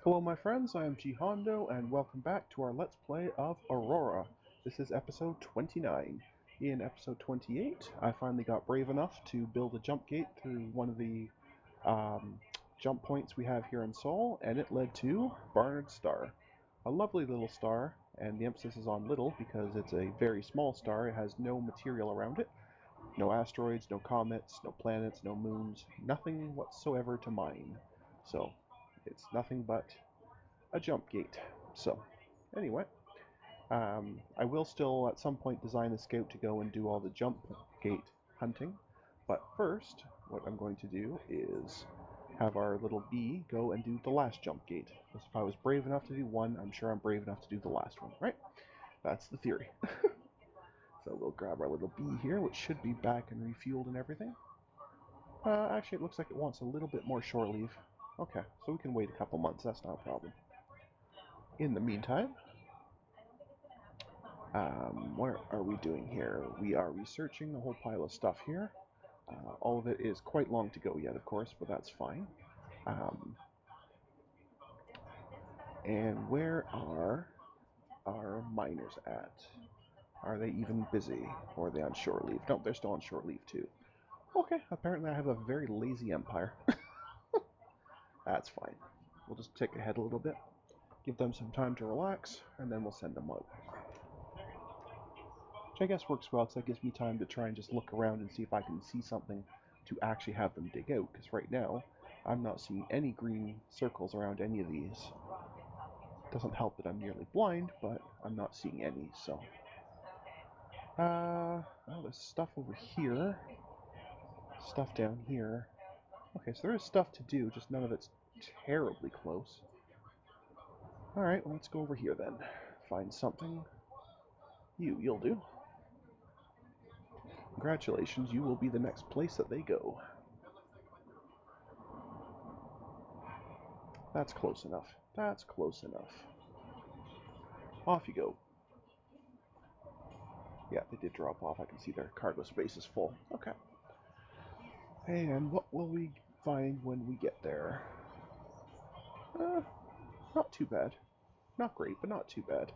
Hello my friends, I am G Hondo and welcome back to our Let's Play of Aurora. This is episode 29. In episode 28, I finally got brave enough to build a jump gate through one of the jump points we have here in Seoul, and it led to Barnard Star. A lovely little star, and the emphasis is on little because it's a very small star. It has no material around it. No asteroids, no comets, no planets, no moons, nothing whatsoever to mine. So, it's nothing but a jump gate. So, anyway, I will still at some point design a scout to go and do all the jump gate hunting. But first, what I'm going to do is have our little bee go and do the last jump gate. Because if I was brave enough to do one, I'm sure I'm brave enough to do the last one, right? That's the theory. So we'll grab our little bee here, which should be back and refueled and everything. Actually, it looks like it wants a little bit more shore leave. Okay, so we can wait a couple months, that's not a problem. In the meantime, what are we doing here? We are researching a whole pile of stuff here. All of it is quite long to go yet, of course, but that's fine. And where are our miners at? Are they even busy? Or are they on shore leave? No, they're still on shore leave too. Okay, apparently I have a very lazy empire. That's fine. We'll just tick ahead a little bit, give them some time to relax, and then we'll send them out. Which I guess works well, because that gives me time to try and just look around and see if I can see something to actually have them dig out, because right now, I'm not seeing any green circles around any of these. Doesn't help that I'm nearly blind, but I'm not seeing any, so... well, there's stuff over here. Stuff down here. Okay, so there is stuff to do, just none of it's terribly close. Alright, well, let's go over here then. Find something. You'll do. Congratulations, you will be the next place that they go. That's close enough. That's close enough. Off you go. Yeah, they did drop off. I can see their cargo space is full. Okay. And what will we find when we get there? Not too bad. Not great, but not too bad.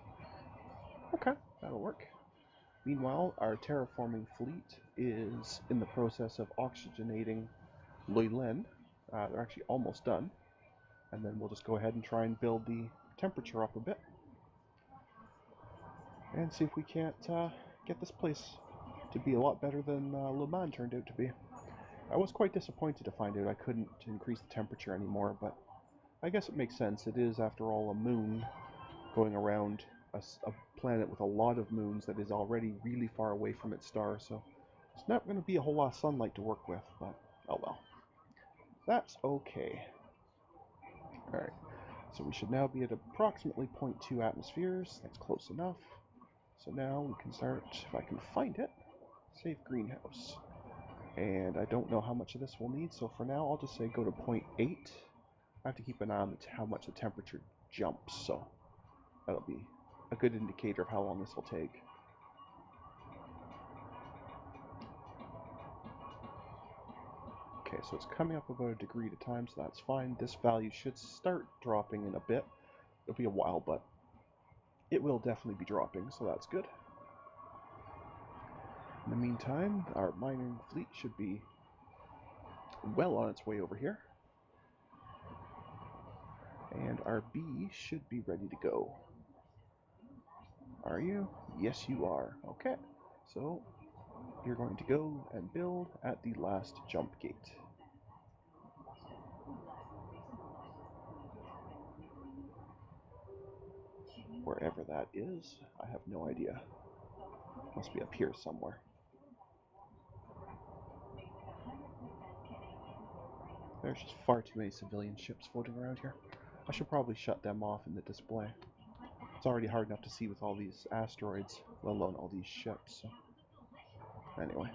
Okay, that'll work. Meanwhile, our terraforming fleet is in the process of oxygenating Loylen. They're actually almost done. And then we'll just go ahead and try and build the temperature up a bit. And see if we can't get this place to be a lot better than Le Mans turned out to be. I was quite disappointed to find out I couldn't increase the temperature anymore, but I guess it makes sense. It is, after all, a moon going around a planet with a lot of moons that is already really far away from its star, so it's not going to be a whole lot of sunlight to work with, but oh well. That's okay. Alright, so we should now be at approximately 0.2 atmospheres. That's close enough. So now we can start, if I can find it, save greenhouse. And I don't know how much of this we'll need, so for now I'll just say go to 0.8. I have to keep an eye on how much the temperature jumps, so that'll be a good indicator of how long this will take. Okay, so it's coming up about a degree at a time, so that's fine. This value should start dropping in a bit. It'll be a while, but it will definitely be dropping, so that's good. In the meantime, our mining fleet should be well on its way over here. And our bee should be ready to go. Are you? Yes, you are. Okay, so you're going to go and build at the last jump gate. Wherever that is, I have no idea. Must be up here somewhere. There's just far too many civilian ships floating around here. I should probably shut them off in the display. It's already hard enough to see with all these asteroids, let alone all these ships. So. Anyway.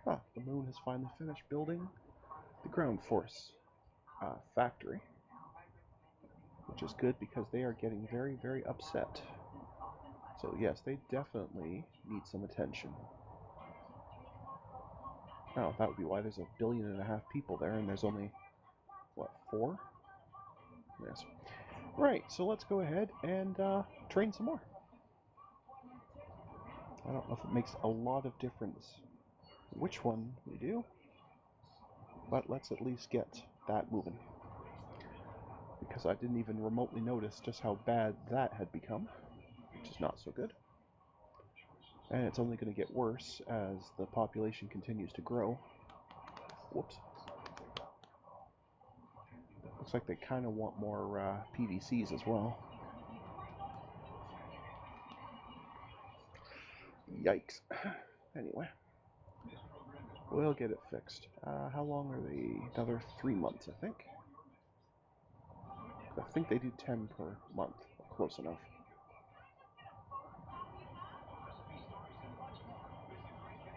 Ah, the moon has finally finished building the ground force factory, which is good because they are getting very, very upset. So yes, they definitely need some attention. Oh, that would be why there's 1.5 billion people there, and there's only, what, 4? Yes. Right, so let's go ahead and train some more. I don't know if it makes a lot of difference which one we do, but let's at least get that moving. Because I didn't even remotely notice just how bad that had become, which is not so good. And it's only going to get worse as the population continues to grow. Whoops. Looks like they kind of want more PVCs as well. Yikes. Anyway, we'll get it fixed. How long are they? Another 3 months, I think. I think they do 10 per month. Close enough.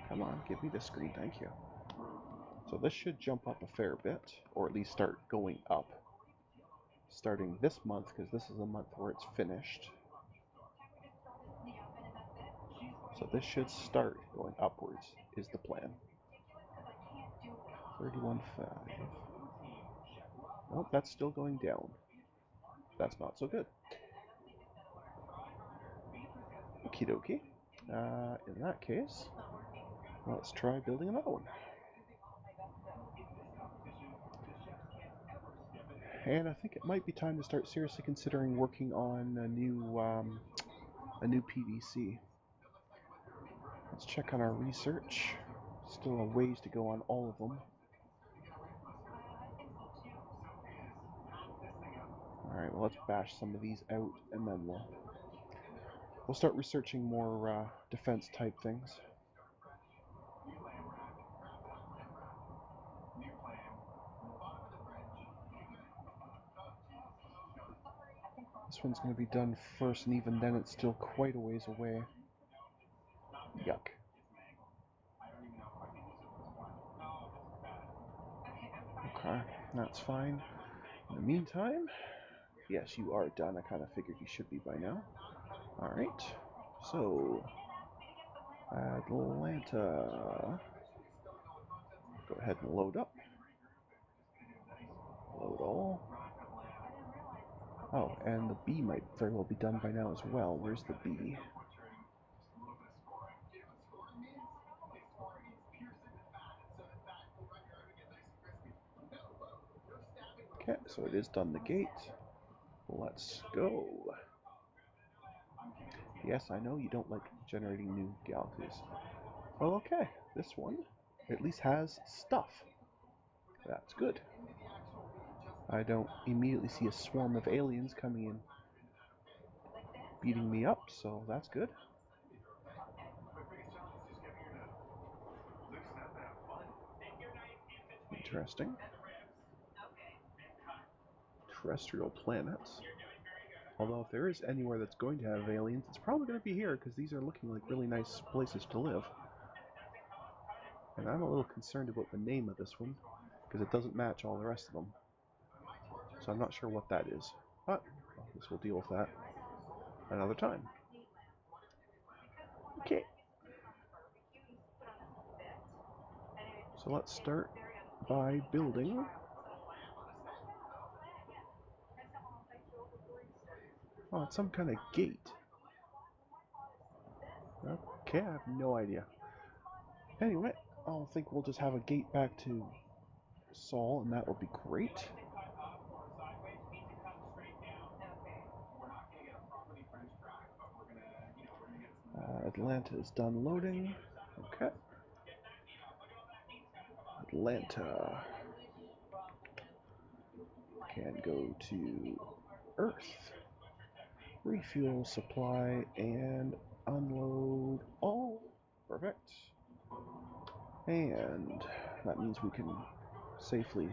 Come on, give me the screen, thank you. So this should jump up a fair bit, or at least start going up. Starting this month, because this is the month where it's finished. So this should start going upwards, is the plan. 31.5. Nope, that's still going down. That's not so good. Okie dokie. In that case, let's try building another one. And I think it might be time to start seriously considering working on a new PVC. Let's check on our research. Still a ways to go on all of them. Alright, well let's bash some of these out and then we'll start researching more defense type things. This one's going to be done first, and even then it's still quite a ways away. Yuck. Okay, that's fine. In the meantime, yes, you are done. I kind of figured you should be by now. Alright, so Atlanta. Go ahead and load up. Load all. Oh, and the B might very well be done by now as well. Where's the B? Okay, so it is done the gate. Let's go. Yes, I know you don't like generating new galaxies. Well, okay, this one at least has stuff. That's good. I don't immediately see a swarm of aliens coming in beating me up, so that's good. Interesting. Terrestrial planets. Although if there is anywhere that's going to have aliens, it's probably going to be here, because these are looking like really nice places to live. And I'm a little concerned about the name of this one, because it doesn't match all the rest of them. So I'm not sure what that is. But I guess we'll deal with that another time. Okay. So let's start by building. Oh, it's some kind of gate. Okay, I have no idea. Anyway, I think we'll just have a gate back to Sol, and that will be great. Atlanta is done loading. Okay. Atlanta can go to Earth. Refuel, supply, and unload all. Perfect. And that means we can safely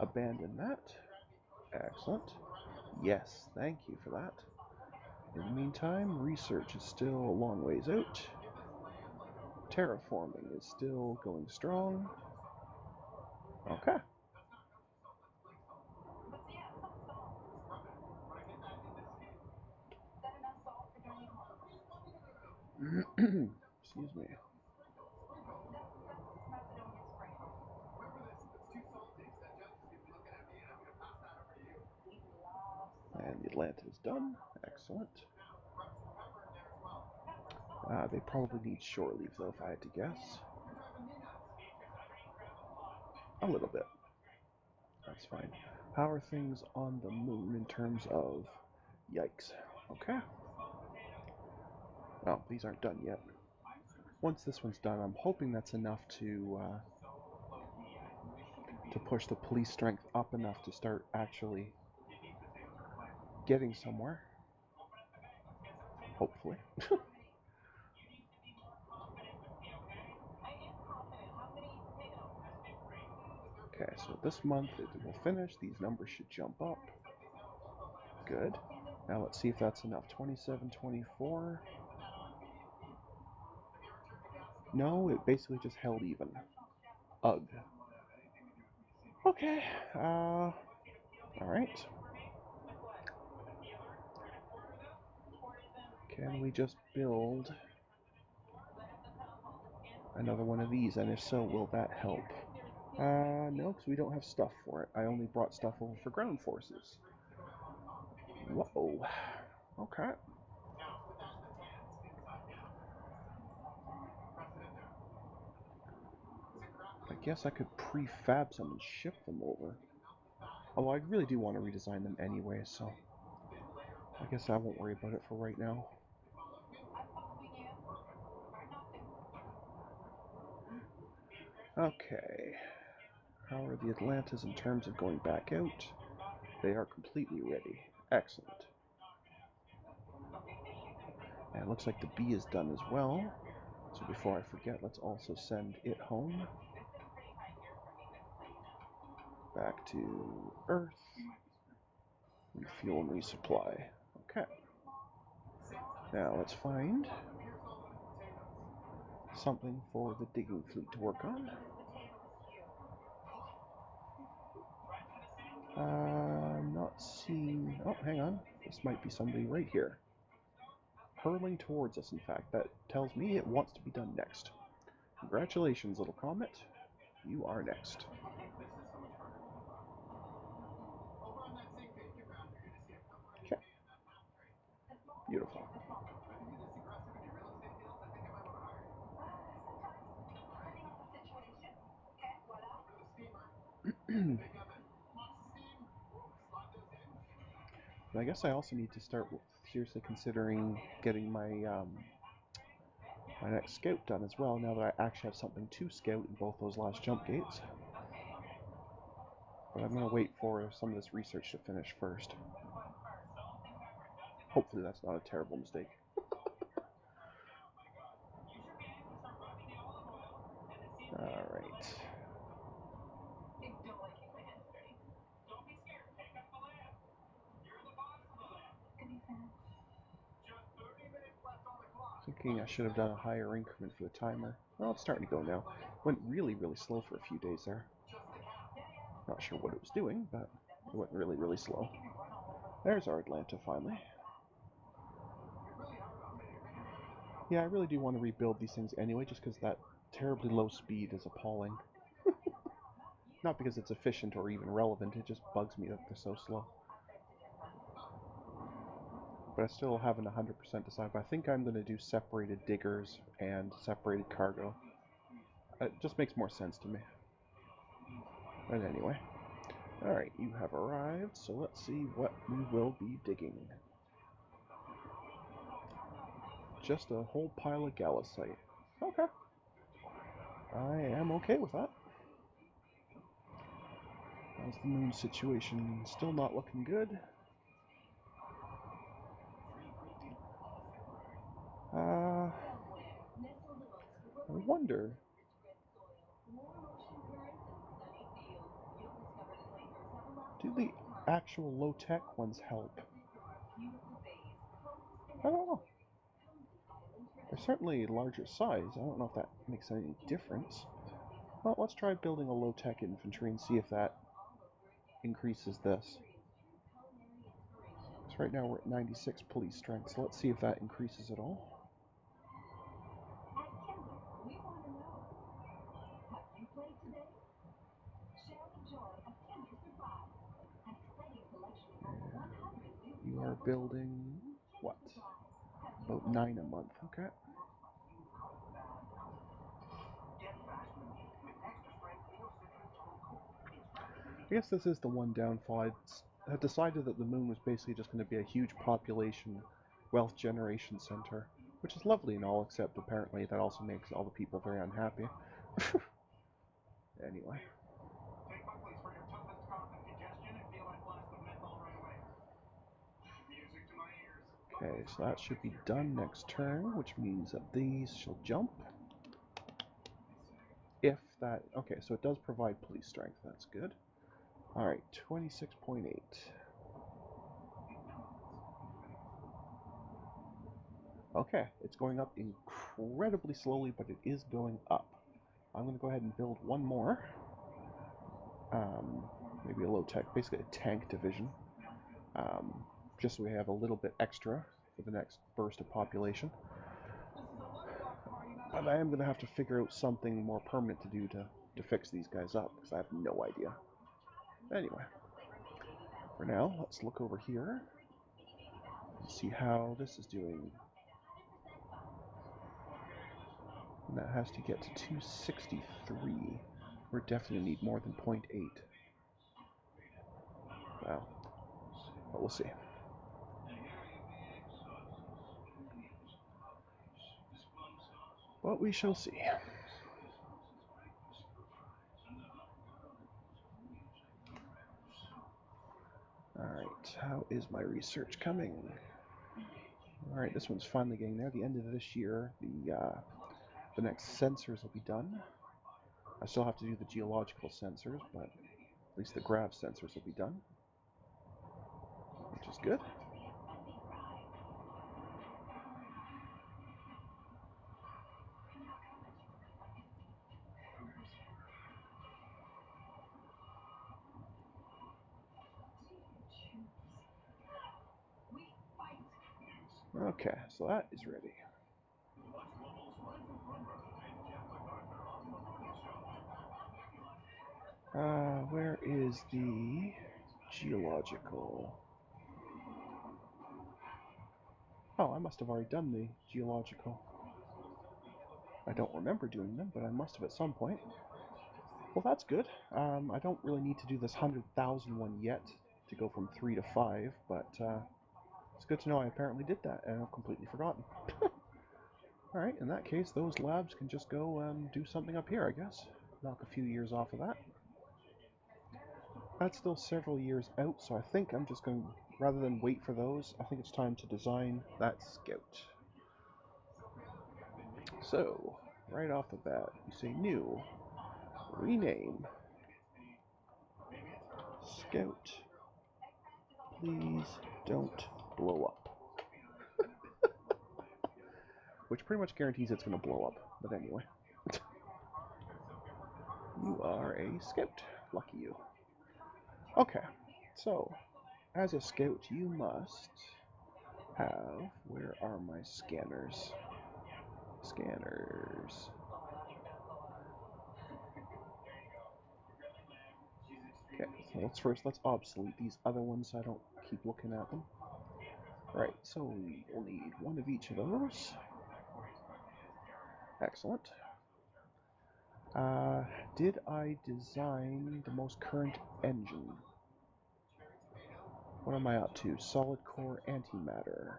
abandon that. Excellent. Yes, thank you for that. In the meantime, research is still a long ways out. Terraforming is still going strong. Okay. Excuse me. And the Atlanta is done. Excellent. They probably need shore leave, though, if I had to guess. A little bit. That's fine. How are things on the moon in terms of... Yikes. Okay. Oh, these aren't done yet. Once this one's done, I'm hoping that's enough to push the police strength up enough to start actually getting somewhere. Hopefully. Okay, so this month it will finish. These numbers should jump up. Good. Now let's see if that's enough. 27, 24. No, it basically just held even. Ugh. Okay. Alright. Can we just build another one of these? And if so, will that help? No, because we don't have stuff for it. I only brought stuff over for ground forces. Whoa. Okay. I guess I could prefab some and ship them over. Although I really do want to redesign them anyway, so I guess I won't worry about it for right now. Okay. How are the Atlantas in terms of going back out? They are completely ready. Excellent. And it looks like the B is done as well. So before I forget, let's also send it home. Back to Earth. Refuel and resupply. Okay. Now let's find something for the digging fleet to work on. I'm not seeing... Oh, hang on. This might be somebody right here. Hurling towards us, in fact. That tells me it wants to be done next. Congratulations, little comet. You are next. Okay. Beautiful. But I guess I also need to start seriously considering getting my my next scout done as well, now that I actually have something to scout in both those last jump gates. But I'm going to wait for some of this research to finish first. Hopefully that's not a terrible mistake. Alright. Thinking I should have done a higher increment for the timer. Well, it's starting to go now. Went really, really slow for a few days there. Not sure what it was doing, but it went really, really slow. There's our Atlanta finally. Yeah, I really do want to rebuild these things anyway, just because that terribly low speed is appalling. Not because it's efficient or even relevant, it just bugs me that they're so slow. But I still haven't 100% decided, but I think I'm going to do separated diggers and separated cargo. It just makes more sense to me. But anyway. Alright, you have arrived, so let's see what we will be digging. Just a whole pile of gallicite. Okay. I am okay with that. How's the moon situation? Still not looking good. I wonder. Do the actual low-tech ones help? I don't know. They're certainly larger size. I don't know if that makes any difference. Well, let's try building a low-tech infantry and see if that increases this. So right now we're at 96 police strength, so let's see if that increases at all. are building, what? About 9 a month, okay. I guess this is the one downfall. I had decided that the moon was basically just going to be a huge population wealth generation center, which is lovely and all, except apparently that also makes all the people very unhappy. Anyway. Okay, so that should be done next turn, which means that these shall jump. If that... Okay, so it does provide police strength, that's good. Alright, 26.8. Okay, it's going up incredibly slowly, but it is going up. I'm going to go ahead and build one more. Maybe a low-tech, basically a tank division. Just so we have a little bit extra for the next burst of population. But I am going to have to figure out something more permanent to do to fix these guys up, because I have no idea. Anyway, for now, let's look over here and see how this is doing. And that has to get to 263. We definitely need more than 0.8. Wow. But we'll see. But we shall see. Alright, how is my research coming? Alright, this one's finally getting there. The end of this year, the next sensors will be done. I still have to do the geological sensors, but at least the grav sensors will be done, which is good. Okay, so that is ready. Where is the geological? Oh, I must have already done the geological. I don't remember doing them, but I must have at some point. Well, that's good. I don't really need to do this 100,000 one yet to go from 3 to 5, but it's good to know I apparently did that, and I've completely forgotten. Alright, in that case, those labs can just go do something up here, I guess. Knock a few years off of that. That's still several years out, so I think I'm just going to, rather than wait for those, I think it's time to design that scout. So, right off the bat, you say new, rename, scout, please don't blow up. Which pretty much guarantees it's going to blow up, but anyway. You are a scout, lucky you. Okay, so, as a scout you must have, where are my scanners? Scanners. Okay, so let's obsolete these other ones so I don't keep looking at them. Right, so we'll need one of each of those. Excellent. Did I design the most current engine? What am I up to? Solid core antimatter.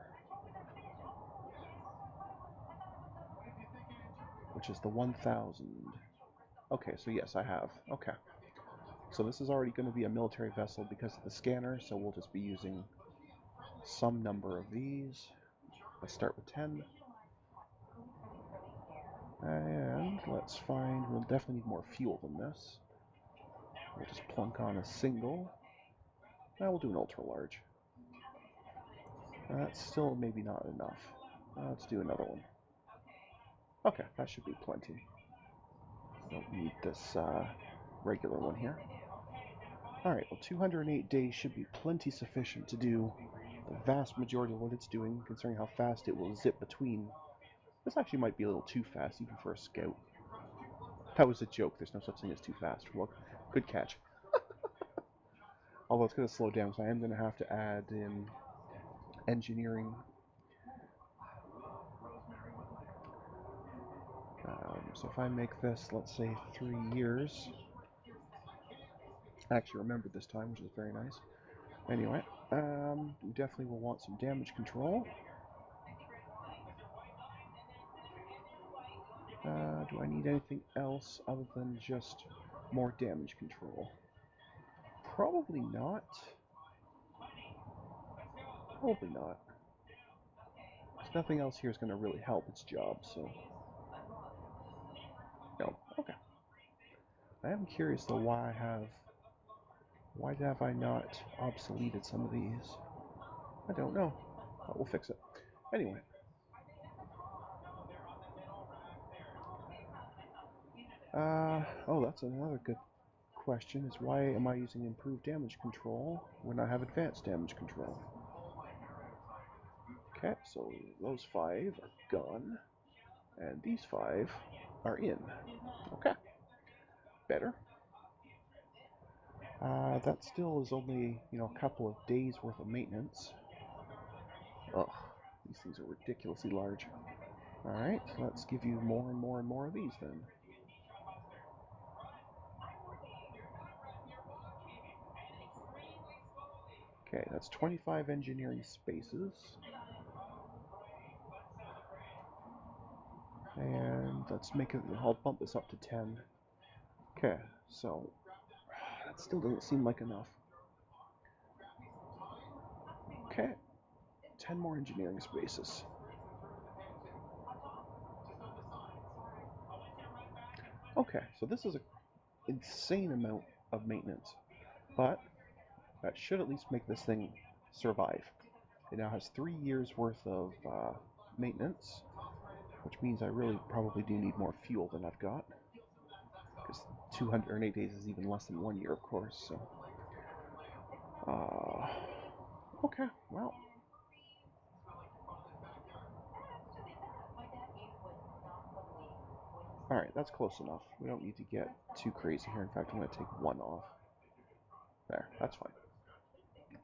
Which is the 1000. Okay, so yes, I have. Okay. So this is already going to be a military vessel because of the scanner, so we'll just be using some number of these. Let's start with 10. And let's find, we'll definitely need more fuel than this. We'll just plunk on a single. Now we'll do an ultra large. That's still maybe not enough. Let's do another one. Okay, that should be plenty. Don't need this regular one here. Alright, well 208 days should be plenty sufficient to do the vast majority of what it's doing, considering how fast it will zip between. This actually might be a little too fast, even for a scout. That was a joke, there's no such thing as too fast. Well, good catch. Although it's going to slow down, so I am going to have to add in engineering. So if I make this, let's say, 3 years. I actually remembered this time, which is very nice. Anyway, we definitely will want some damage control. Do I need anything else other than just more damage control? Probably not. Probably not. There's nothing else here is going to really help its job, so... No. Okay. I am curious, though, why have I not obsoleted some of these? I don't know, but we'll fix it. Anyway. Oh, that's another good question, is why am I using improved damage control when I have advanced damage control? Okay, so those 5 are gone, and these 5 are in. Okay, better. That still is only, a couple of days worth of maintenance. Ugh, these things are ridiculously large. Alright, so let's give you more and more and more of these then. Okay, that's 25 engineering spaces. And let's make it, I'll bump this up to 10. Okay, so that still doesn't seem like enough. Okay, 10 more engineering spaces. Okay, so this is an insane amount of maintenance, but that should at least make this thing survive. It now has 3 years worth of maintenance, which means I really probably do need more fuel than I've got, because 208 days is even less than 1 year, of course. So, okay, well. Alright, that's close enough. We don't need to get too crazy here. In fact, I'm going to take 1 off. There, that's fine.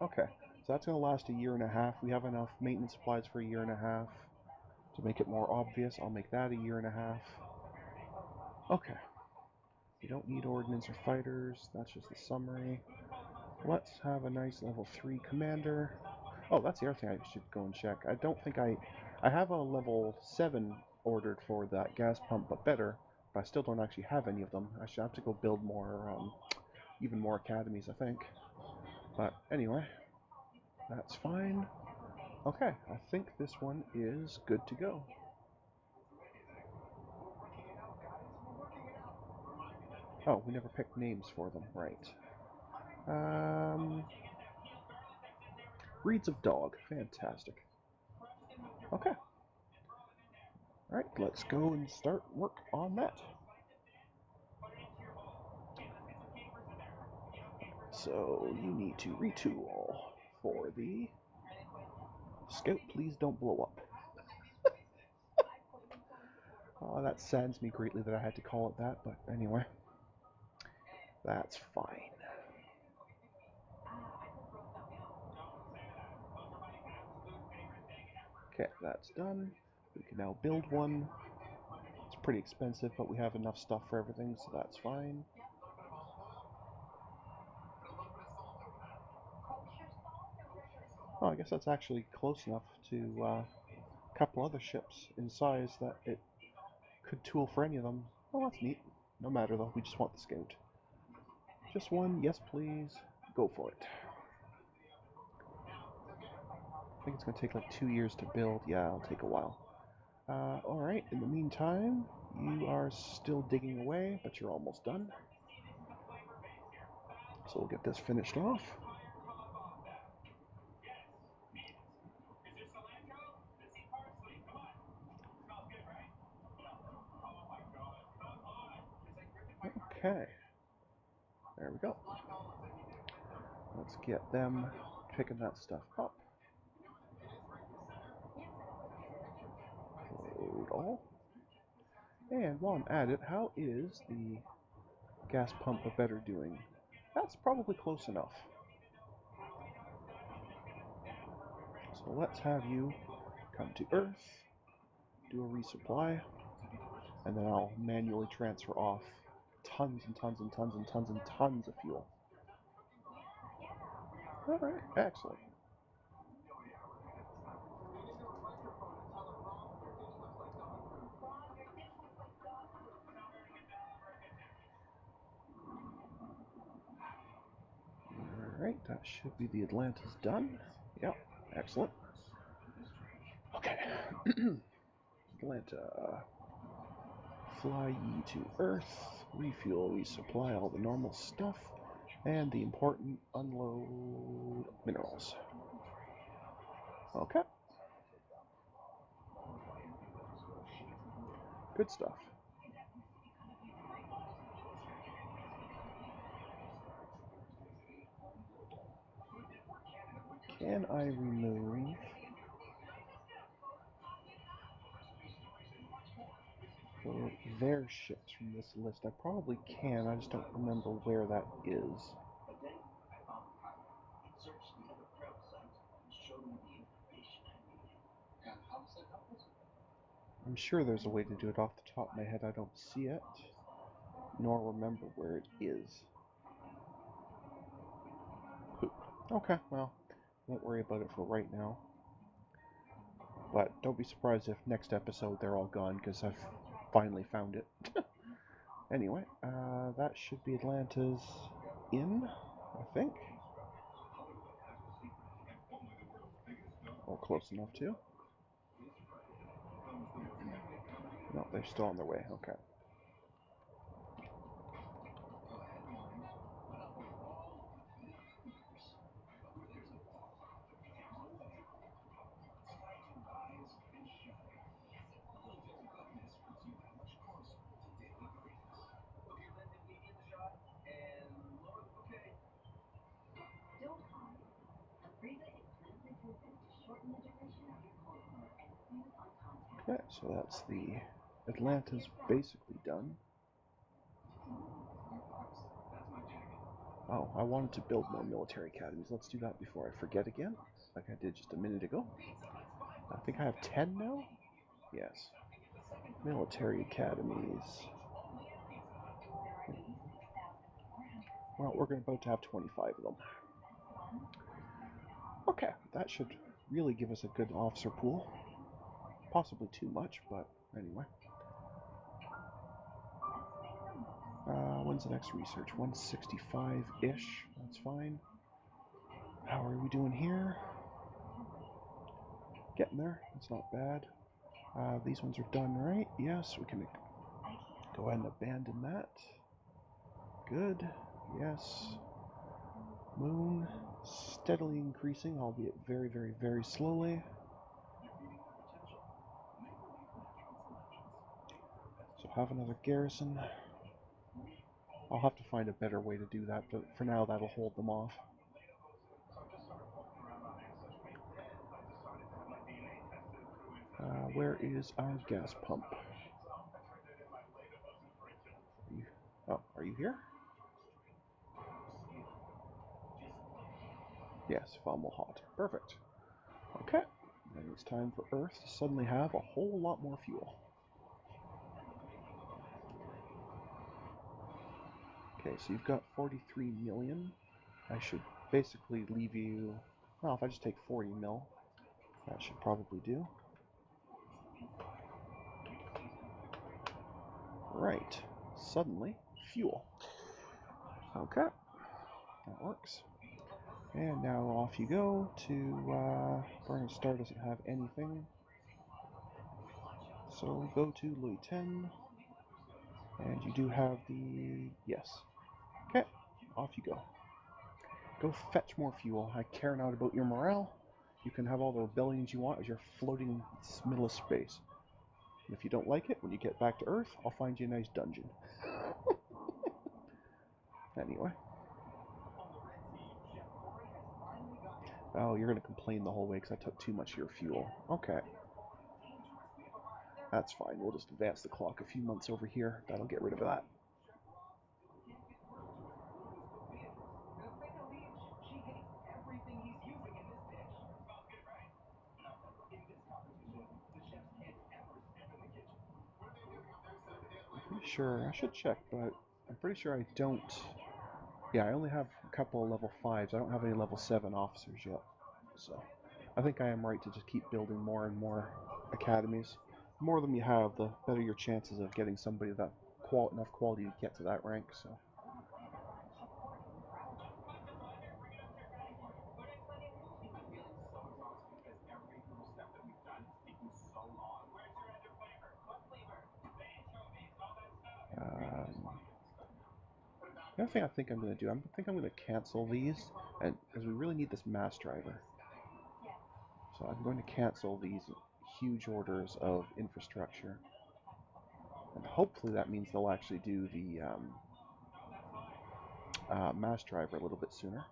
Okay, so that's going to last a year and a half. We have enough maintenance supplies for a year and a half. To make it more obvious, I'll make that a year and a half. Okay. We don't need ordnance or fighters. That's just the summary. Let's have a nice level 3 commander. Oh, that's the other thing I should go and check. I don't think I have a level 7 ordered for that gas pump, but better. But I still don't actually have any of them. I should have to go build more, even more academies, I think. But anyway, that's fine. Okay, I think this one is good to go. Oh, we never picked names for them, right. Breeds of dog, fantastic. Okay. Alright, let's go and start work on that. So, you need to retool for the scout. Please don't blow up. Oh, that saddens me greatly that I had to call it that, but anyway. That's fine. Okay, that's done. We can now build one. It's pretty expensive, but we have enough stuff for everything, so that's fine. Oh, I guess that's actually close enough to a couple other ships in size that it could tool for any of them. Oh, that's neat. No matter though, we just want the scout. Just one, yes please. Go for it. I think it's going to take like 2 years to build. Yeah, it'll take a while. Alright, in the meantime, you are still digging away, but you're almost done. So we'll get this finished off. Okay. There we go. Let's get them picking that stuff up. Load all. And while I'm at it, how is the gas pump better doing? That's probably close enough. So So let's have you come to Earth, do a resupply, and then I'll manually transfer off tons and tons and tons and tons and tons of fuel. Alright, excellent. Alright, that should be the Atlantis done. Yep, excellent. Okay. Atlanta. Fly ye to Earth, refuel, resupply all the normal stuff, and the important unload minerals. Okay. Good stuff. Can I remove their ships from this list? I probably can, I just don't remember where that is. I'm sure there's a way to do it off the top of my head. I don't see it, nor remember where it is. Poop. Okay, well, won't worry about it for right now. But don't be surprised if next episode they're all gone, because I've finally found it. Anyway, that should be Atlanta's inn, I think. Or close enough to. No, they're still on their way, okay. Okay, so that's the Atlanta's basically done. Oh, I wanted to build more military academies. Let's do that before I forget again, like I did just a minute ago. I think I have 10 now? Yes. Military academies. Well, we're about to have 25 of them. Okay, that should really give us a good officer pool. Possibly too much, but anyway. When's the next research? 165-ish. That's fine. How are we doing here? Getting there. That's not bad. These ones are done, right? Yes, we can go ahead and abandon that. Good. Yes. Moon. Steadily increasing, albeit very, very, very slowly. So have another garrison. I'll have to find a better way to do that, but for now that'll hold them off. Where is our gas pump? Are you here? Yes, Fommel hot. Perfect. Okay, and it's time for Earth to suddenly have a whole lot more fuel. Okay, so you've got 43 million. I should basically leave you... Well, if I just take 40 mil, that should probably do. Right. Suddenly, fuel. Okay. That works. And now off you go to... Burning Star doesn't have anything. So go to Louis 10. And you do have the... Yes. Okay. Off you go. Go fetch more fuel. I care not about your morale. You can have all the rebellions you want as you're floating in this middle of space. And if you don't like it, when you get back to Earth, I'll find you a nice dungeon. Anyway. Oh, you're going to complain the whole way because I took too much of your fuel. Okay. That's fine. We'll just advance the clock a few months over here. That'll get rid of that. sure, I should check, but I'm pretty sure I don't. Yeah, I only have a couple of level 5s. I don't have any level 7 officers yet. So I think I am right to just keep building more and more academies. The more of them you have, the better your chances of getting somebody that enough quality to get to that rank. So. The other thing I think I'm going to do, I'm going to cancel these, and because we really need this mass driver. So I'm going to cancel these huge orders of infrastructure. And hopefully that means they'll actually do the mass driver a little bit sooner.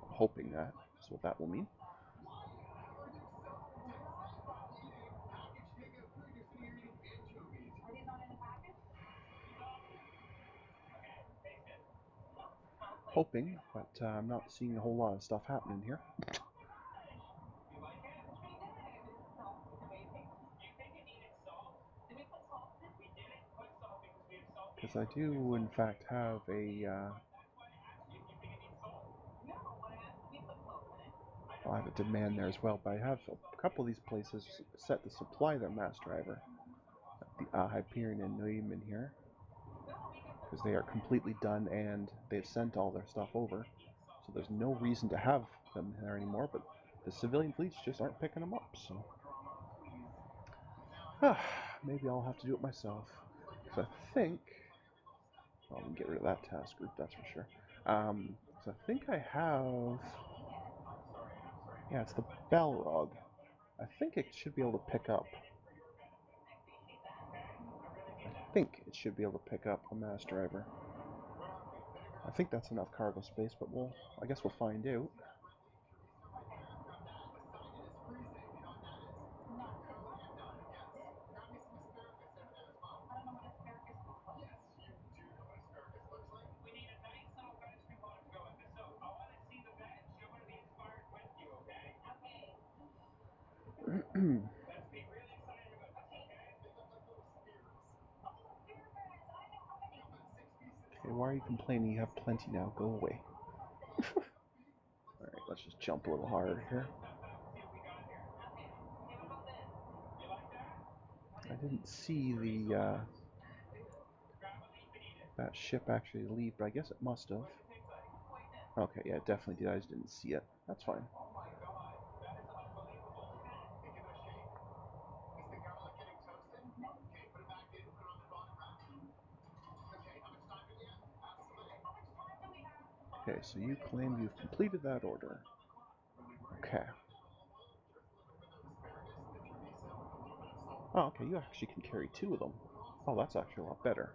I'm hoping that is what that will mean. Hoping, but I'm not seeing a whole lot of stuff happening here. Because I do, in fact, have a I have a demand there as well, but I have a couple of these places set to supply their mass driver. The Hyperion and Neumann here, because they are completely done and they've sent all their stuff over. So there's no reason to have them there anymore, but the civilian fleets just aren't picking them up, so. Maybe I'll have to do it myself. Because I think. Well, we can get rid of that task group, that's for sure. So I think I have. Yeah, it's the Balrog. I think it should be able to pick up. I think it should be able to pick up a mass driver. I think that's enough cargo space, but I guess we'll find out. Okay, why are you complaining? You have plenty now. Go away. Alright, let's just jump a little harder here. I didn't see the that ship actually leave, but I guess it must have. Okay, yeah, it definitely did. I just didn't see it. That's fine. Okay, so you claim you've completed that order. Okay. Oh, okay, you actually can carry 2 of them. Oh, that's actually a lot better.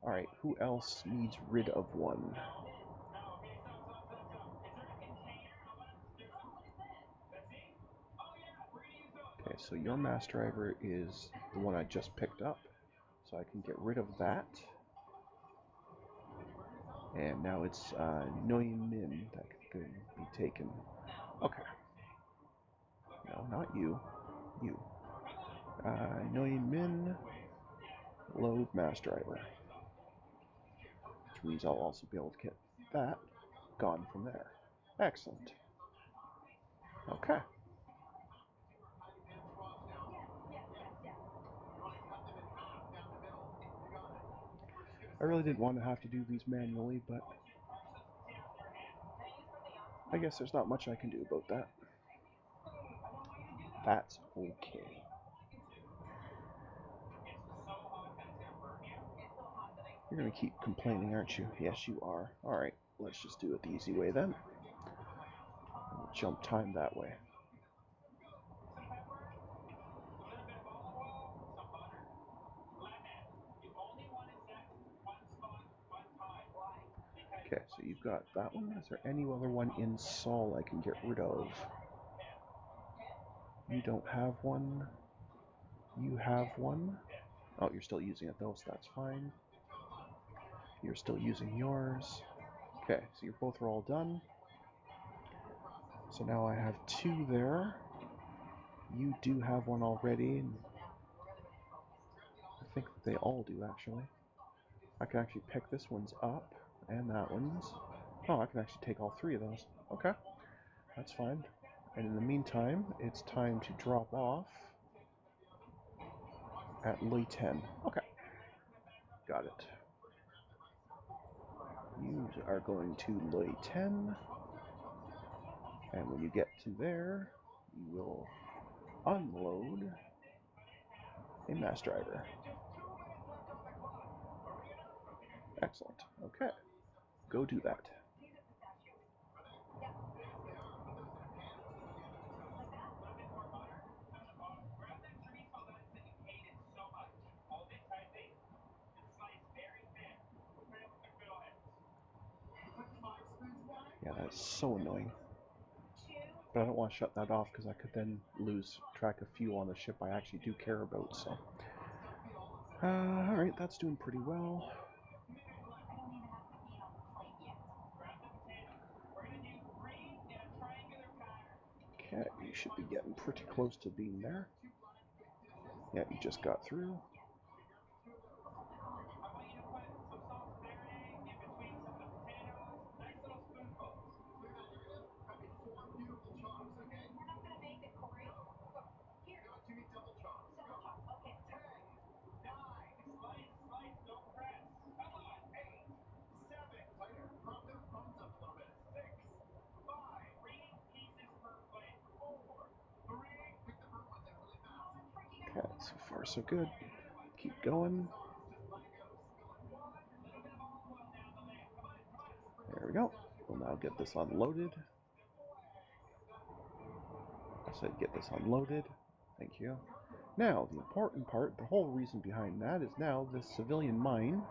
Alright, who else needs rid of one? Okay, so your mass driver is the one I just picked up. So I can get rid of that. And now it's Neumann that can be taken. Okay. No, not you. You. Neumann, load mass driver. Which means I'll also be able to get that gone from there. Excellent. Okay. I really didn't want to have to do these manually, but I guess there's not much I can do about that. That's okay. You're gonna keep complaining, aren't you? Yes, you are. Alright, let's just do it the easy way then. We'll jump time that way. Okay, so you've got that one. Is there any other one in Sol I can get rid of? You don't have one. You have one. Oh, you're still using it though, so that's fine. You're still using yours. Okay, so you both are all done. So now I have 2 there. You do have one already. I think they all do, actually. I can actually pick this one's up, and that one's... Oh, I can actually take all three of those. Okay, that's fine. And in the meantime, it's time to drop off at Loy 10. Okay, got it. You are going to Loy 10, and when you get to there, you will unload a mass driver. Excellent. Okay, go do that. Yeah, that's so annoying. But I don't want to shut that off because I could then lose track of fuel on the ship I actually do care about, so. Alright, that's doing pretty well. Okay, you should be getting pretty close to being there. Yeah, you just got through. Okay, so far so good. Keep going. There we go. We'll now get this unloaded. I said get this unloaded. Thank you. Now, the important part, the whole reason behind that is now this civilian mine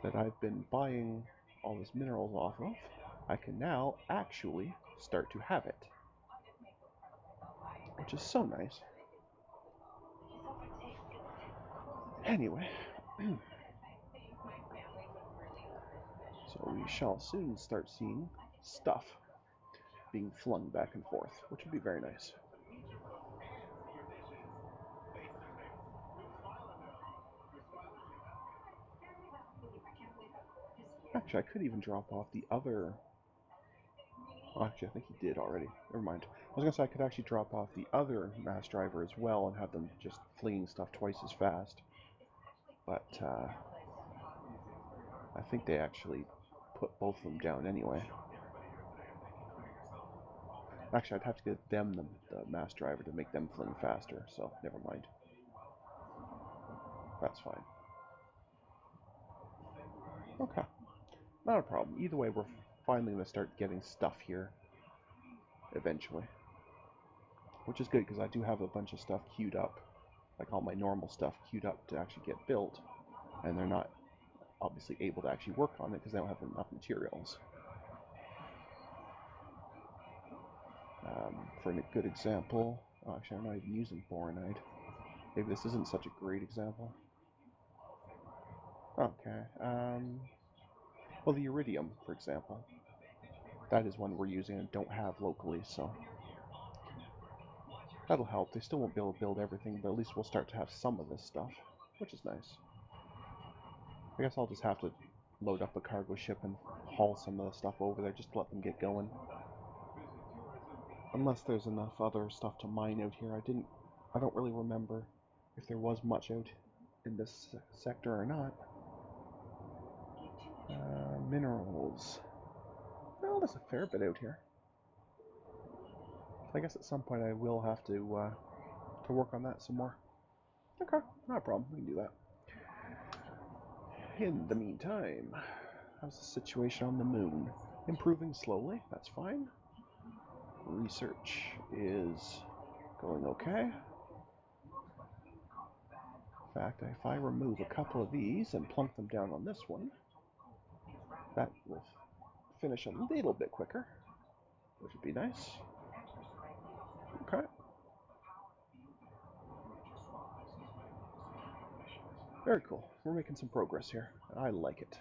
that I've been buying all this minerals off of, I can now actually start to have it. Which is so nice. Anyway, so we shall soon start seeing stuff being flung back and forth, which would be very nice. Actually, I could even drop off the other... Oh, actually, I think he did already. Never mind. I was going to say I could actually drop off the other mass driver as well and have them just flinging stuff twice as fast. But I think they actually put both of them down anyway. Actually, I'd have to get them the mass driver to make them fling faster, so never mind. That's fine. Okay. Not a problem. Either way, we're finally going to start getting stuff here eventually. Which is good, because I do have a bunch of stuff queued up. Like all my normal stuff queued up to actually get built. And they're not obviously able to actually work on it because they don't have enough materials. For a good example... Oh, actually, I'm not even using boronite. Maybe this isn't such a great example. Okay. Well, the iridium, for example. That is one we're using and don't have locally, so that'll help. They still won't be able to build everything, but at least we'll start to have some of this stuff, which is nice. I guess I'll just have to load up a cargo ship and haul some of the stuff over there just to let them get going. Unless there's enough other stuff to mine out here. I don't really remember if there was much out in this sector or not. Minerals. Well, there's a fair bit out here. I guess at some point I will have to work on that some more. Okay, not a problem. We can do that. In the meantime, how's the situation on the moon? Improving slowly. That's fine. Research is going okay. In fact, if I remove a couple of these and plunk them down on this one, that will finish a little bit quicker, which would be nice. Okay. Very cool. We're making some progress here. I like it.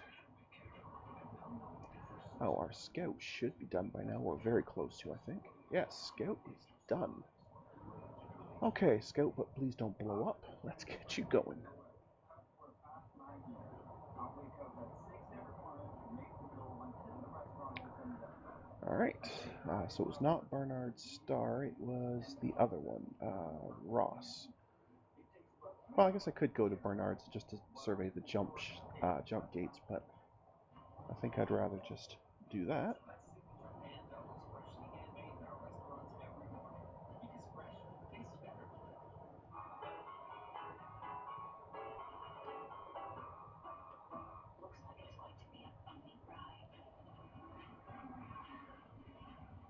Oh, our scout should be done by now. We're very close to, I think. Yes, scout is done. Okay, scout, but please don't blow up. Let's get you going. Alright, so it was not Barnard's Star, it was the other one, Ross. Well, I guess I could go to Barnard's just to survey the jump gates, but I think I'd rather just do that.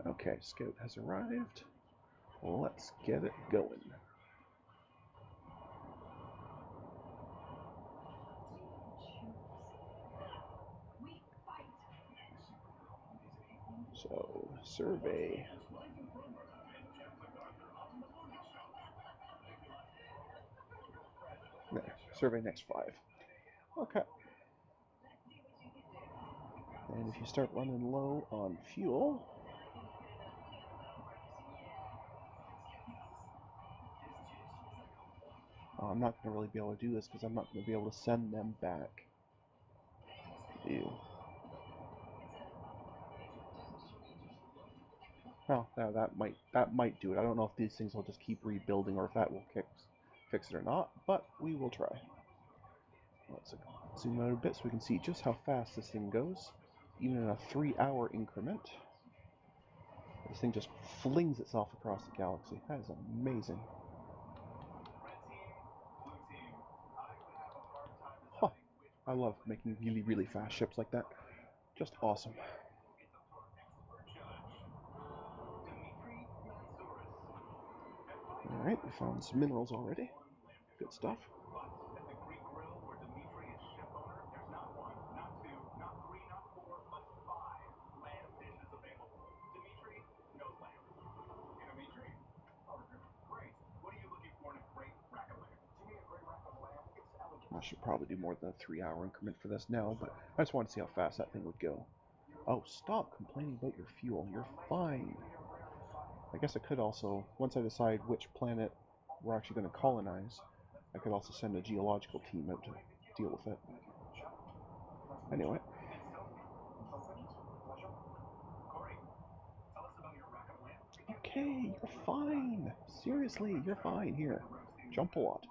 Okay, Scout has arrived. Let's get it going. So, survey. There, survey next 5. Okay. And if you start running low on fuel, I'm not going to really be able to do this because I'm not going to be able to send them back. Ew. Well, that might do it. I don't know if these things will just keep rebuilding or if that will fix it or not, but we will try. Let's zoom out a bit so we can see just how fast this thing goes, even in a 3-hour increment. This thing just flings itself across the galaxy. That is amazing. Huh. I love making really, really fast ships like that. Just awesome. Alright, we found some minerals already. Good stuff. I should probably do more than a 3-hour increment for this now, but I just wanted to see how fast that thing would go. Oh, stop complaining about your fuel. You're fine. I guess I could also, once I decide which planet we're actually going to colonize, I could also send a geological team out to deal with it. Anyway. Okay, you're fine. Seriously, you're fine. Here, jump a lot.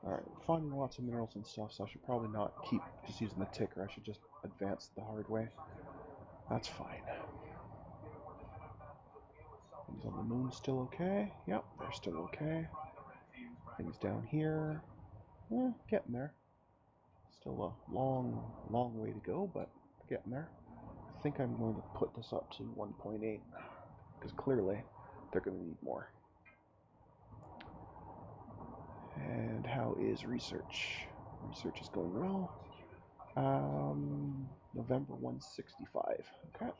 Alright, finding lots of minerals and stuff, so I should probably not keep just using the ticker. I should just advance the hard way. That's fine. Things on the moon still okay? Yep, they're still okay. Things down here, getting there. Still a long, long way to go, but getting there. I think I'm going to put this up to 1.8, because clearly they're going to need more. And how is research? Research is going well. November 165. Okay.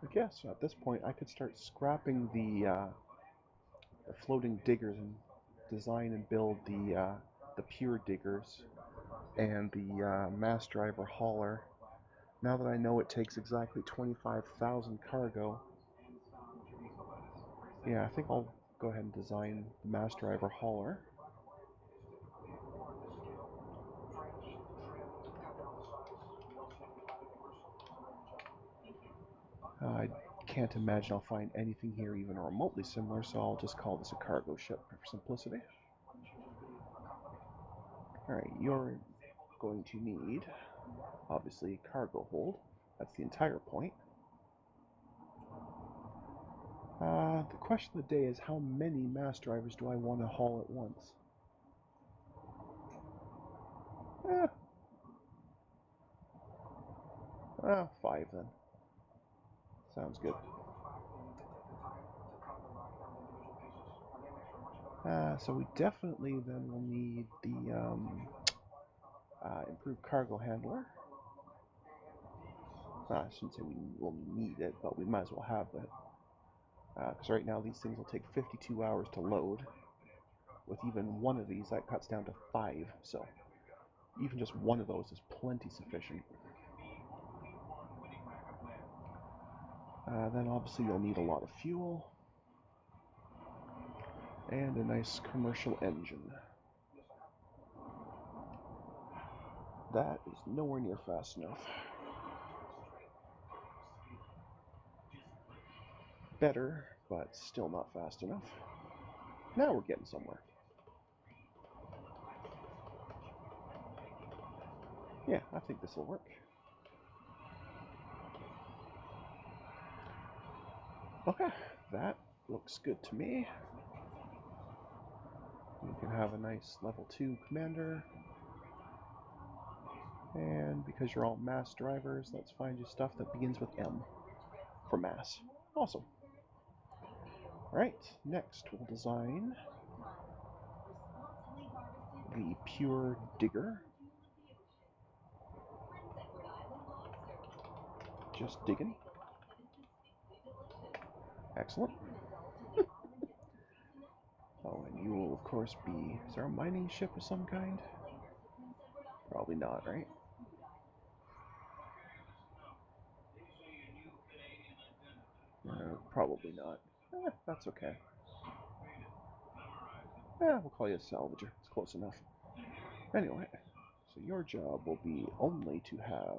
I guess at this point I could start scrapping the floating diggers and design and build the pure diggers and the mass driver hauler. Now that I know it takes exactly 25,000 cargo, yeah, I think I'll go ahead and design the mass driver hauler. I can't imagine I'll find anything here even remotely similar, so I'll just call this a cargo ship for simplicity. Alright, you're going to need, obviously, a cargo hold. That's the entire point. The question of the day is how many mass drivers do I want to haul at once? 5 then. Sounds good. So we definitely then will need the improved cargo handler. I shouldn't say we will need it, but we might as well have it. Because right now these things will take 52 hours to load. With even one of these, that cuts down to 5. So even just one of those is plenty sufficient. Then obviously you'll need a lot of fuel. And a nice commercial engine. That is nowhere near fast enough. Better, but still not fast enough. Now we're getting somewhere. Yeah, I think this will work. Okay, that looks good to me. You can have a nice level 2 commander. And because you're all mass drivers, let's find you stuff that begins with M for mass. Awesome. Alright, next we'll design the pure digger. Just digging. Excellent. Oh, and you will of course be... Is there a mining ship of some kind? Probably not, right? Probably not. That's okay. We'll call you a salvager. It's close enough. Anyway, so your job will be only to have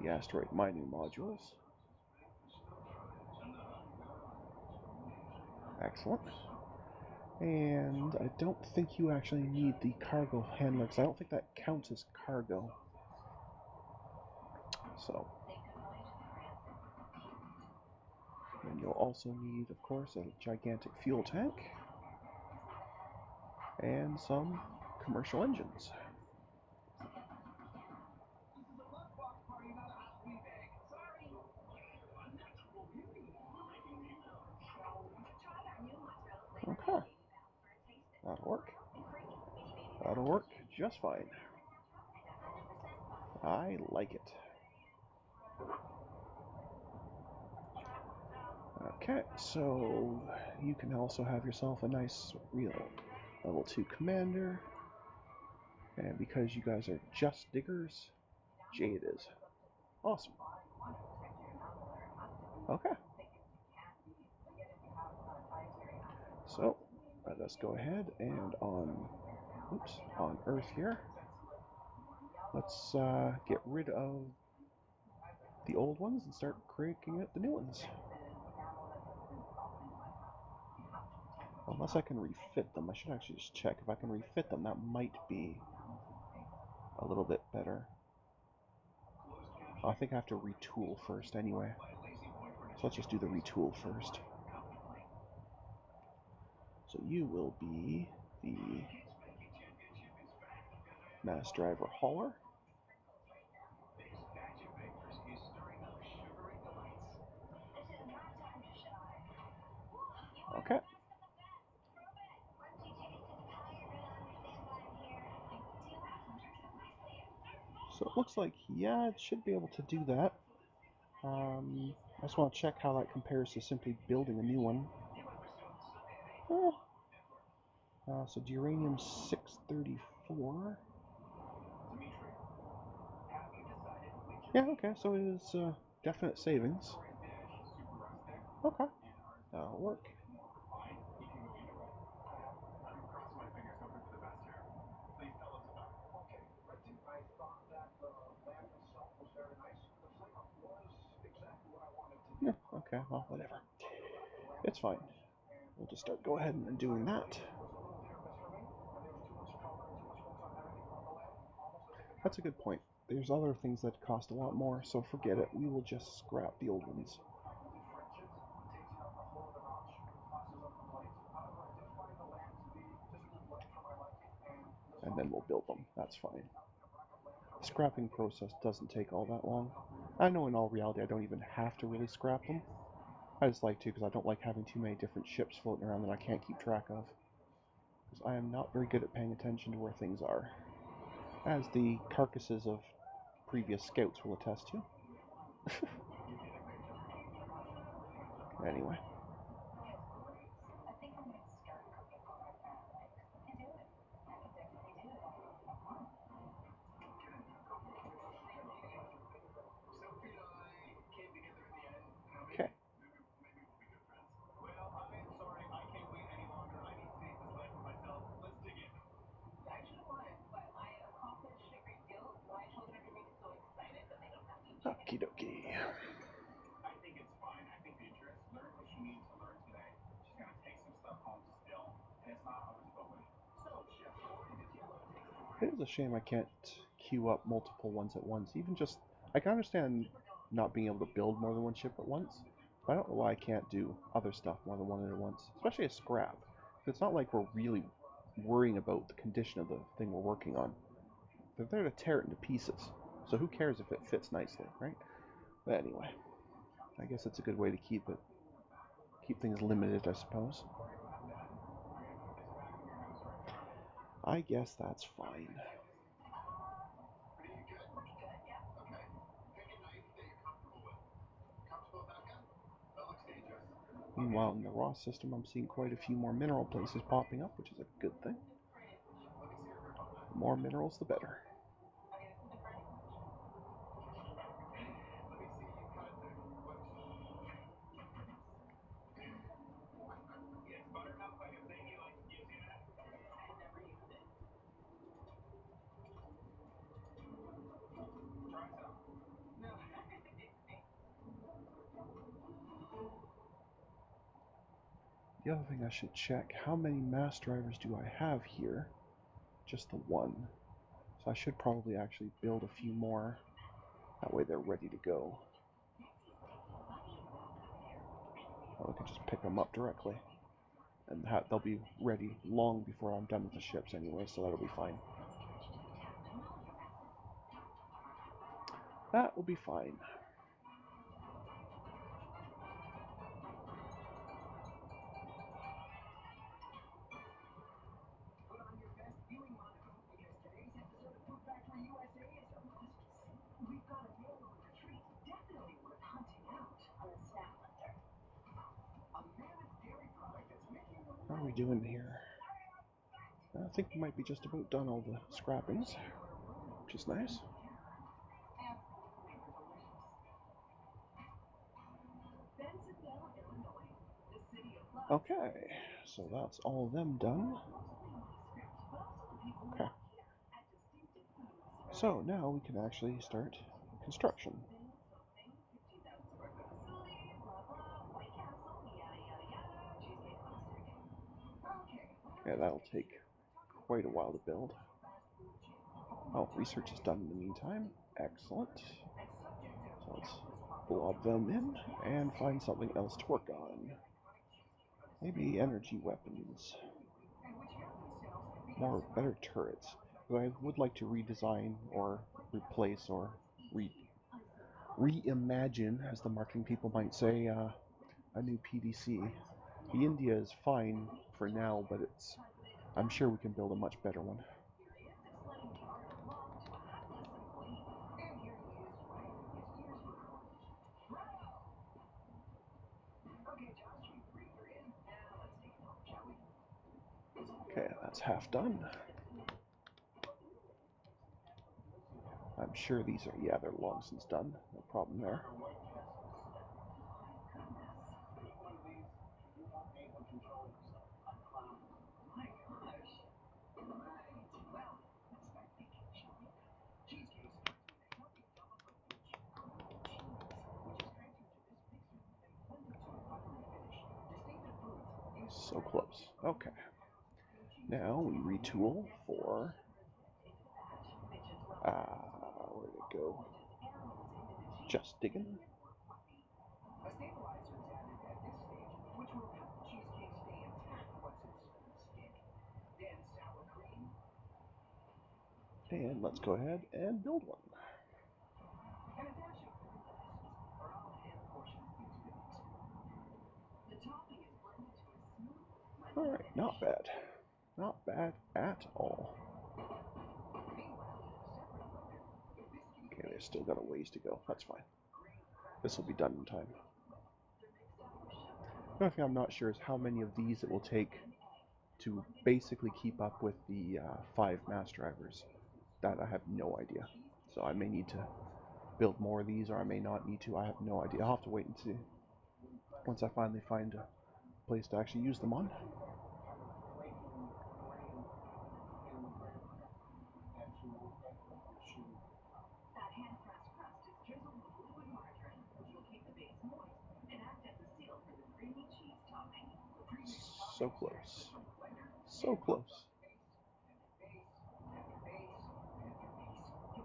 the asteroid mining modules. Excellent. And I don't think you actually need the cargo handler, because I don't think that counts as cargo. So, and you'll also need, of course, a gigantic fuel tank and some commercial engines. Okay, that'll work. That'll work just fine. I like it. Okay, so you can also have yourself a nice real level 2 commander. And because you guys are just diggers, J it is. Awesome. Okay. So, let us go ahead and on Earth here, let's get rid of the old ones and start cranking out the new ones. Unless I can refit them. I should actually just check. If I can refit them, that might be a little bit better. I think I have to retool first anyway. So let's just do the retool first. So you will be the mass driver hauler. Okay. So it looks like, yeah, it should be able to do that. I just want to check how that compares to simply building a new one. So uranium 634. Yeah, okay, so it is definite savings. Okay, that'll work. Yeah, okay, well, whatever. It's fine. We'll just go ahead and doing that. That's a good point. There's other things that cost a lot more, so forget it. We will just scrap the old ones. And then we'll build them. That's fine. The scrapping process doesn't take all that long. I know in all reality I don't even have to really scrap them. I just like to because I don't like having too many different ships floating around that I can't keep track of. Because I am not very good at paying attention to where things are. As the carcasses of previous scouts will attest to. Anyway. Okay. Okie dokie. It is a shame I can't queue up multiple ones at once. Even just, I can understand not being able to build more than one ship at once, but I don't know why I can't do other stuff more than one at once, especially a scrap. It's not like we're really worrying about the condition of the thing we're working on. They're there to tear it into pieces, so who cares if it fits nicely, right? But anyway, I guess it's a good way to keep things limited, I suppose. I guess that's fine. Meanwhile, in the raw system, I'm seeing quite a few more mineral places popping up, which is a good thing. The more minerals, the better. The other thing I should check, how many mass drivers do I have here? Just the one. So I should probably actually build a few more. That way they're ready to go. Or I can just pick them up directly. And they'll be ready long before I'm done with the ships anyway, so that'll be fine. That will be fine. How are we doing here? I think we might be just about done all the scrappings, which is nice. Okay, so that's all of them done. Okay. So now we can actually start construction. Yeah, that'll take quite a while to build. Oh, research is done in the meantime. Excellent. So let's blob them in and find something else to work on. Maybe energy weapons. More better turrets. I would like to redesign or replace or reimagine, as the marketing people might say, a new PDC. The India is fine for now, but I'm sure we can build a much better one. Okay, that's half done. I'm sure these are, yeah, they're long since done. No problem there. So close. Okay. Now we retool for, where'd it go? Just digging. And let's go ahead and build one. Alright, not bad. Not bad at all. Okay, they've still got a ways to go. That's fine. This will be done in time. The only thing I'm not sure is how many of these it will take to basically keep up with the 5 mass drivers. That I have no idea. So I may need to build more of these, or I may not need to. I have no idea. I'll have to wait and see once I finally find a place to actually use them on. So close. So close.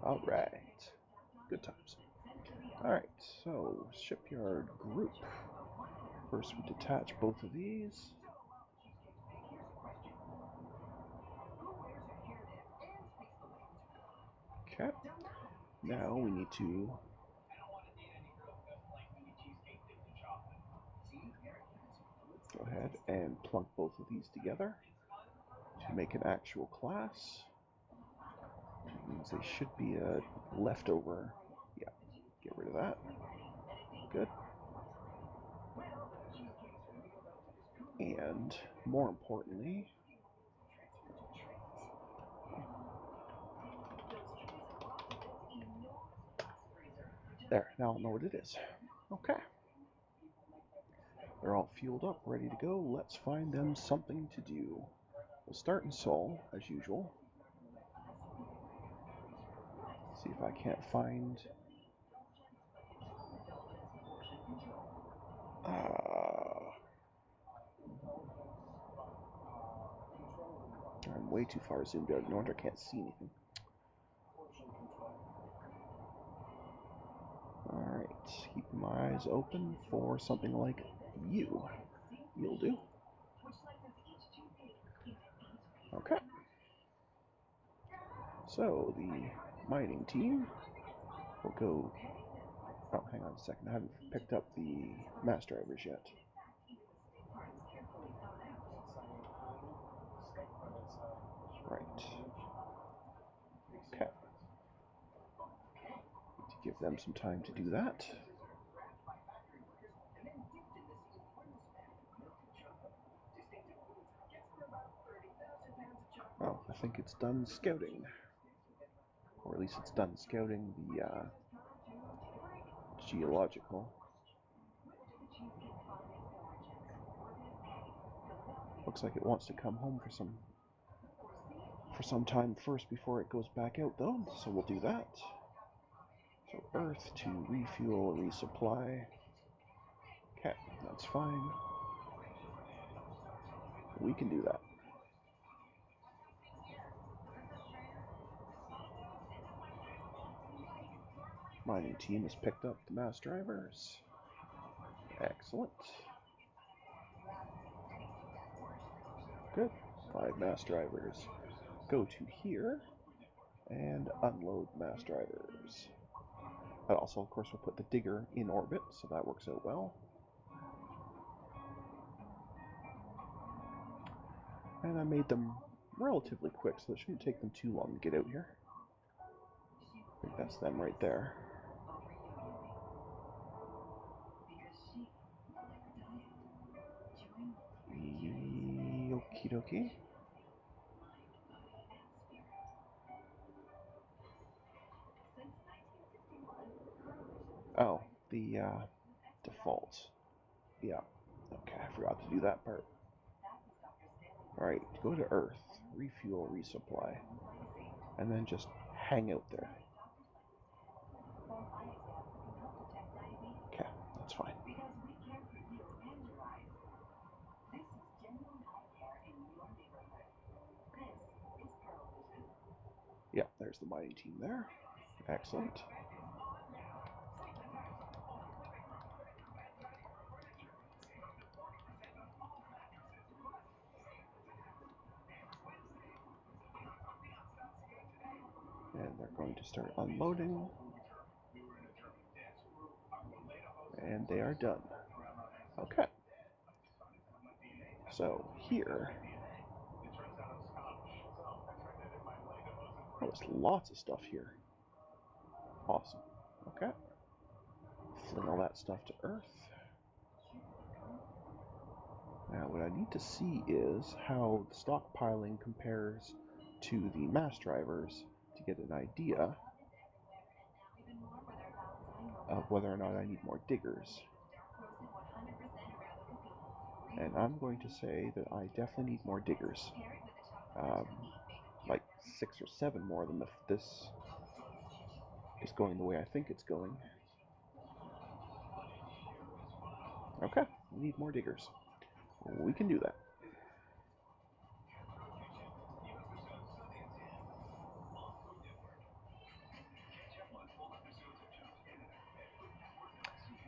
Alright. Good times. Alright, so shipyard group. First we detach both of these. Okay. Now we need to go ahead and plunk both of these together to make an actual class. Which means they should be a leftover. Yeah, get rid of that. Good. And more importantly, there, now I'll know what it is. Okay. They're all fueled up, ready to go. Let's find them something to do. We'll start in Sol, as usual. See if I can't find... I'm way too far zoomed out. No wonder I can't see anything. Alright, keeping my eyes open for something like you. You'll do. Okay. So, the mining team will go... Oh, hang on a second. I haven't picked up the mass drivers yet. Right. Okay. Need to give them some time to do that. Oh, I think it's done scouting. Or at least it's done scouting the geological. Looks like it wants to come home for some time first before it goes back out though, so we'll do that. So Earth to refuel, resupply. Okay, that's fine. We can do that. Mining team has picked up the mass drivers. Excellent. Good. 5 mass drivers. Go to here and unload mass drivers. But also, of course, we'll put the digger in orbit, so that works out well. And I made them relatively quick, so it shouldn't take them too long to get out here. I think that's them right there. Okie dokie. Oh, the default. Yeah. Okay, I forgot to do that part. Alright, go to Earth, refuel, resupply, and then just hang out there. Okay, that's fine. Yeah, there's the mining team there. Excellent. And they're going to start unloading. And they are done. Okay. So here, oh, there's lots of stuff here. Awesome. Okay. Fling all that stuff to Earth. Now what I need to see is how the stockpiling compares to the mass drivers to get an idea of whether or not I need more diggers. And I'm going to say that I definitely need more diggers. Like 6 or 7 more than if this is going the way I think it's going. Okay, we need more diggers. We can do that.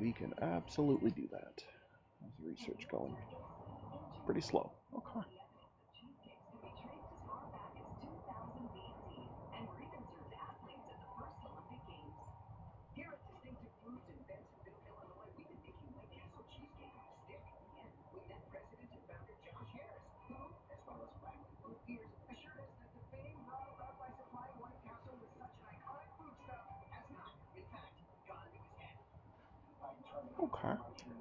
We can absolutely do that. How's the research going? Pretty slow. Okay. Okay.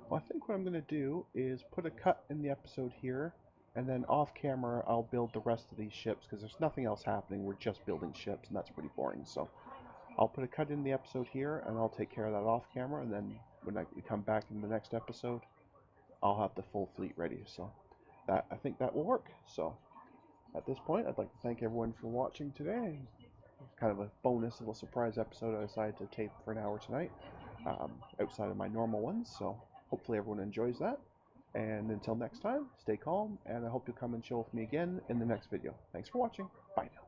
Well, I think what I'm going to do is put a cut in the episode here, and then off camera I'll build the rest of these ships, because there's nothing else happening. We're just building ships, and that's pretty boring. So I'll put a cut in the episode here, and I'll take care of that off camera, and then when we come back in the next episode, I'll have the full fleet ready. So I think that will work. So at this point, I'd like to thank everyone for watching today. It's kind of a bonus little surprise episode I decided to tape for an hour tonight, outside of my normal ones. So hopefully everyone enjoys that. And until next time, stay calm, and I hope you'll come and chill with me again in the next video. Thanks for watching. Bye now.